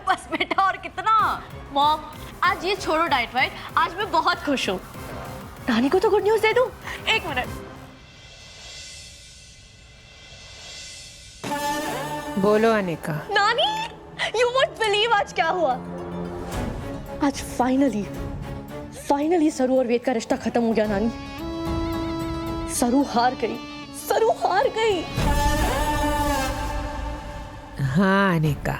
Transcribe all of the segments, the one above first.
बस बेटा, और कितना? मॉम, आज ये छोड़ो डाइट वाइट, आज मैं बहुत खुश हूँ। नानी को तो गुड न्यूज दे दूँ। एक मिनट। बोलो अनिका। नानी, यू वोंट बिलीव आज क्या हुआ। आज फाइनली सरू और वेद का रिश्ता खत्म हो गया नानी। सरू हार गई। हाँ अनिका,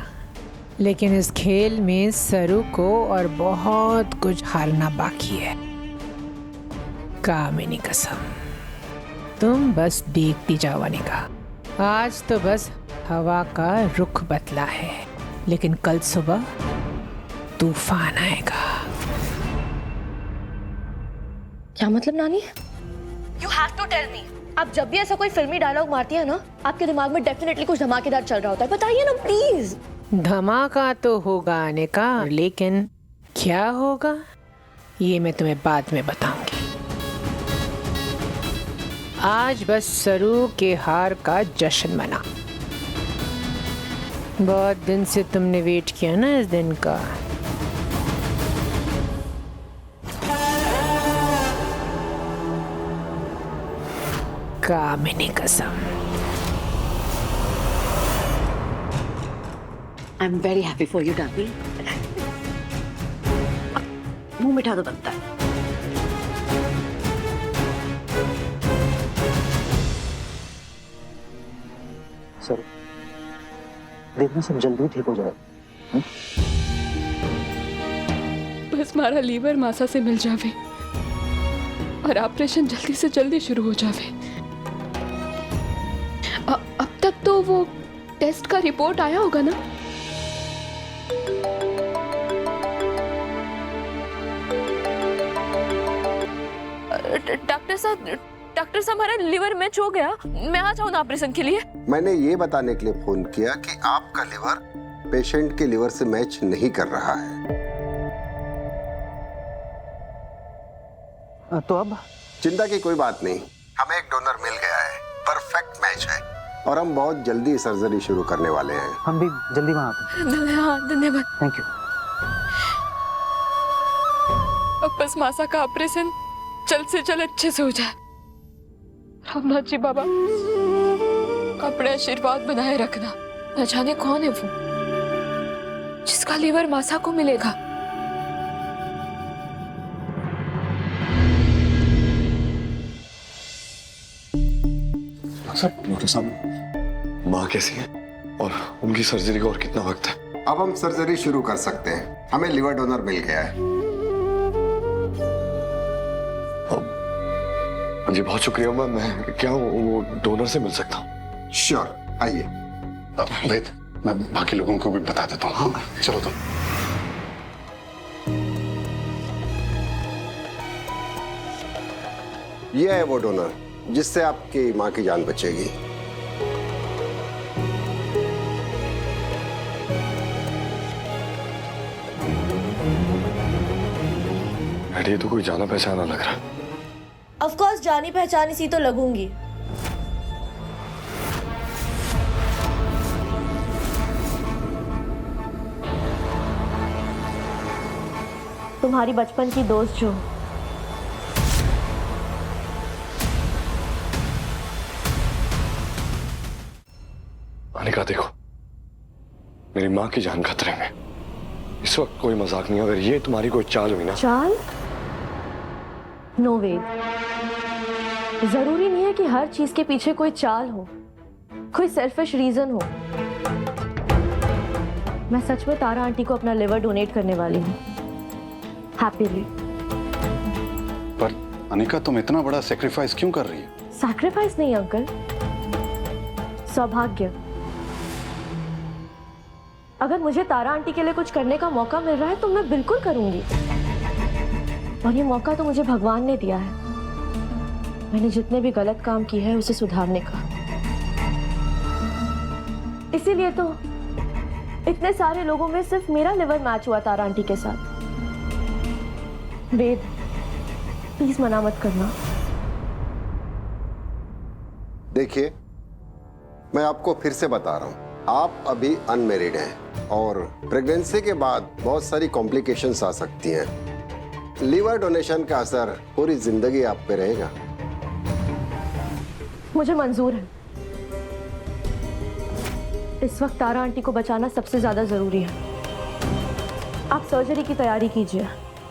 लेकिन इस खेल में सरू को और बहुत कुछ हारना बाकी है। कामिनी कसम, तुम बस देखती जाओ अनिका। आज तो बस हवा का रुख बदला है, लेकिन कल सुबह तूफान आएगा। क्या मतलब नानी? You have to tell me. आप जब भी ऐसा कोई फिल्मी डायलॉग मारती है ना, आपके दिमाग में डेफिनेटली कुछ धमाकेदार चल रहा होता है। बताइए ना प्लीज। धमाका तो होगा अनिका, लेकिन क्या होगा ये मैं तुम्हें बाद में बताऊंगी। आज बस सरू के हार का जश्न मना। बहुत दिन से तुमने वेट किया ना इस दिन का। कामिनी कसम। I am very happy for you darling. मुंह मिठा तो बनता है। सर, देखना सब जल्दी ठीक हो जाए। बस मारा लीवर मासा से मिल जावे और ऑपरेशन जल्दी से जल्दी शुरू हो जावे। अब तक तो वो टेस्ट का रिपोर्ट आया होगा ना? डॉक्टर साहब हमारा लिवर मैच हो गया। मैं आ जाऊँ ना ऑपरेशन के लिए? मैंने ये बताने के लिए फोन किया कि आपका लिवर पेशेंट के लिवर से मैच नहीं कर रहा है। तो अब चिंता की कोई बात नहीं, हमें एक डोनर मिल गया है। परफेक्ट मैच है और हम बहुत जल्दी सर्जरी शुरू करने वाले हैं। हम भी जल्दी वहाँ आते हैं। हाँ, धन्यवाद। Thank you. अब बस मासा का ऑपरेशन जल्द से जल्द अच्छे से हो जाए। रामनाथ जी बाबा, अपने आशीर्वाद बनाए रखना। न जाने कौन है वो जिसका लीवर मासा को मिलेगा। डॉक्टर साहब, माँ कैसी है और उनकी सर्जरी का और कितना वक्त है? अब हम सर्जरी शुरू कर सकते हैं। हमें लिवर डोनर मिल गया है। जी बहुत शुक्रिया। मैं क्या वो डोनर से मिल सकता हूँ? श्योर, आइए। वेद, मैं बाकी लोगों को भी बता देता हूँ। हाँ, चलो तुम। ये है वो डोनर जिससे आपकी माँ की जान बचेगी। ये तो कोई जाना पहचाना लग रहा। ऑफ कोर्स जानी पहचानी सी तो लगूंगी। तुम्हारी बचपन की दोस्त जो। अनिका देखो, मेरी माँ की जान खतरे में। इस वक्त कोई मजाक नहीं। अगर ये तुम्हारी कोई चाल हुई ना। चाल? नो वेद, जरूरी नहीं है कि हर चीज के पीछे कोई चाल हो, कोई सेल्फिश रीजन हो। मैं सच में तारा आंटी को अपना लिवर डोनेट करने वाली हूँ, हैप्पीली। पर अनिका, तुम इतना बड़ा सेक्रीफाइस क्यों कर रही है? सैक्रिफाइस नहीं अंकल, सौभाग्य। अगर मुझे तारा आंटी के लिए कुछ करने का मौका मिल रहा है तो मैं बिल्कुल करूंगी। और ये मौका तो मुझे भगवान ने दिया है। मैंने जितने भी गलत काम किए हैं उसे सुधारने का। इसीलिए तो इतने सारे लोगों में सिर्फ मेरा लिवर मैच हुआ तारा आंटी के साथ। वेद, प्लीज मना मत करना। देखिए, मैं आपको फिर से बता रहा हूं, आप अभी अनमेरिड हैं और प्रेगनेंसी के बाद बहुत सारी कॉम्प्लिकेशंस आ सकती हैं। लीवर डोनेशन का असर पूरी जिंदगी आप पे रहेगा। मुझे मंजूर है। इस वक्त तारा आंटी को बचाना सबसे ज्यादा जरूरी है। आप सर्जरी की तैयारी कीजिए,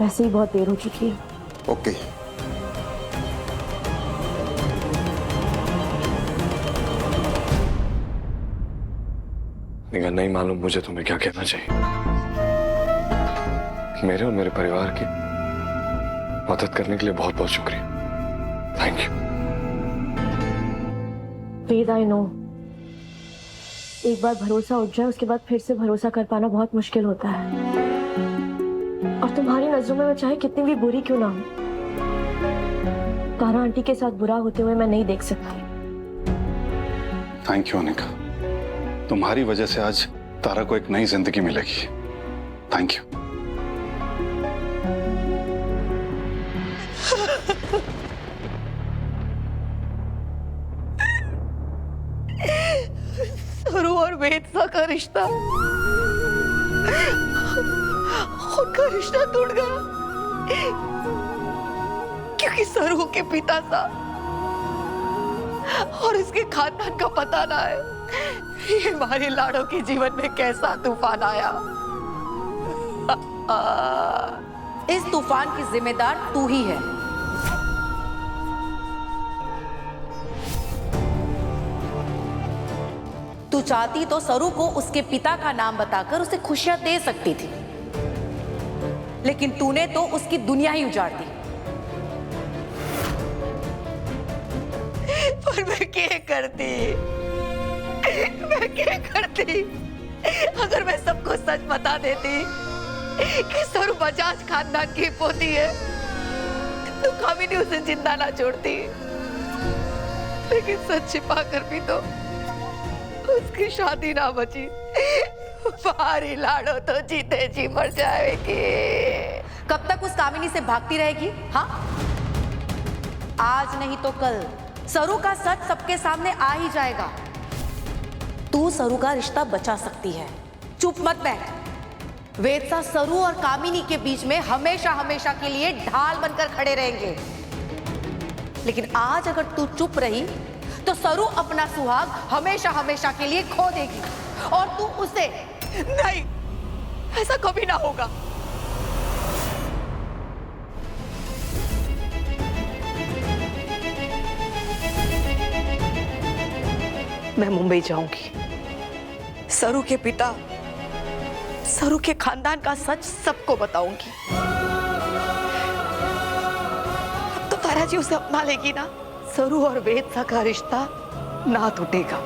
वैसे ही बहुत देर हो चुकी है। ओके। निगाह, नहीं मालूम मुझे तुम्हें क्या कहना चाहिए। मेरे और मेरे परिवार की मदद करने के लिए बहुत बहुत शुक्रिया। Thank you. Ved, I know, एक बार भरोसा उठ जाए उसके बाद फिर से भरोसा कर पाना बहुत मुश्किल होता है। और तुम्हारी नजरों में मैं चाहे कितनी भी बुरी क्यों ना हूं, तारा आंटी के साथ बुरा होते हुए मैं नहीं देख सकती। थैंक यू अनिका, तुम्हारी वजह से आज तारा को एक नई जिंदगी मिलेगी। Thank you. सरू और वेदसा का रिश्ता, उनका रिश्ता टूट गया क्योंकि सरू के पिता था और इसके खानदान का पता ना है। ये हमारे लाड़ों के जीवन में कैसा तूफान आया। इस तूफान की जिम्मेदार तू ही है। तू चाहती तो सरू को उसके पिता का नाम बताकर उसे खुशियां दे सकती थी, लेकिन तूने तो उसकी दुनिया ही उजाड़ दी। पर मैं क्या करती, मैं क्या करती? अगर मैं सबको सच बता देती कि सरू बजाज खानदान की पोती है तो कामिनी उसे जिंदा ना छोड़ती। लेकिन सच छिपा कर भी तो उसकी शादी ना बची। बाहरी लाड़ो तो जीते जी मर जाएगी। कब तक उस कामिनी से भागती रहेगी? हाँ, आज नहीं तो कल सरू का सच सबके सामने आ ही जाएगा। तू सरू का रिश्ता बचा सकती है। चुप मत बैठ। वेदसा सरू और कामिनी के बीच में हमेशा हमेशा के लिए ढाल बनकर खड़े रहेंगे। लेकिन आज अगर तू चुप रही तो सरू अपना सुहाग हमेशा हमेशा के लिए खो देगी और तू उसे। नहीं, ऐसा कभी ना होगा। मैं मुंबई जाऊंगी, सरू के पिता, सरू के खानदान का सच सबको बताऊंगी। अब तो तारा जी उसे अपना लेगी ना, सरू और वेदसा का रिश्ता ना टूटेगा।